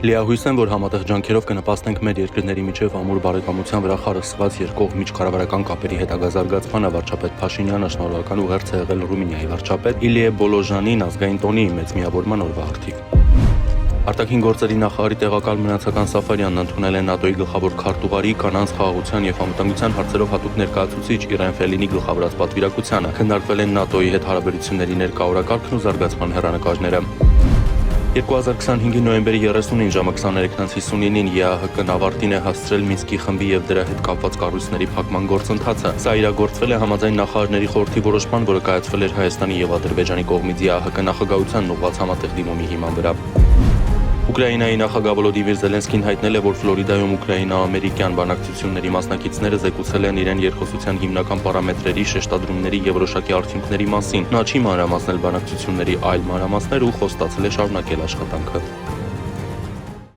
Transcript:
Լիահույս են, որ համատեղ ջանքերով կնպաստենք մեր երկրների միջև ամուր բարեկամության վրա խարսխված երկկողմ միջկառավարական կապերի հետագա զարգացմանը։ Վարչապետ Փաշինյանը շնորհական ուղերձ է եղել Ռումինիայի վարչապետ Իլիե Բոլոժանին ազգային տոնի մեծ միավորման օրվա արդիվ։ Արտաքին գործերի նախարարի տեղակալ Մնացական Սաֆարյանն ընդունել է ՆԱՏՕ-ի գլխավոր քարտուղարի կանանց խաղաղության եւ անվտանգության հարցերով հատուկ ներկայացուցիչ Իրեն Ֆելինի գլխավորած պատվիրակությանը։ Քննարկվել են ՆԱՏՕ-ի հետ հարաբերությունների ներկայորակարգն ու զարգացման հեռանկարները։ 2025-ի նոյեմբերի 30-ին ժամը 23:59-ին ԵԱՀԿ-ն ավարտին է հասցրել Մինսկի խմբի եւ դրա հետ կապված կառույցների փակման գործընթացը։ Սա իրագործվել է համաձայն նախարարների խորհրդի որոշման, որը կայացվել էր Հայաստանի եւ Ադրբեջանի կողմից ԵԱՀԿ նախագահությանն ուղղված համատեղ դիմումի հիման վրա։ Ուկրաինայի նախագահ Վոլոդիմիր Զելենսկին հայտնել է, որ Ֆլորիդայում ուկրաինա-ամերիկյան բանակցությունների մասնակիցները զեկուցել են իրեն երկխոսության հիմնական պարամետրերի, շեշտադրումների եւ որոշակի արդյունքների մասին։ Նա չի մանրամասնել բանակցությունների այլ մանրամասներ ու խոստացել է շարունակել աշխատանքը։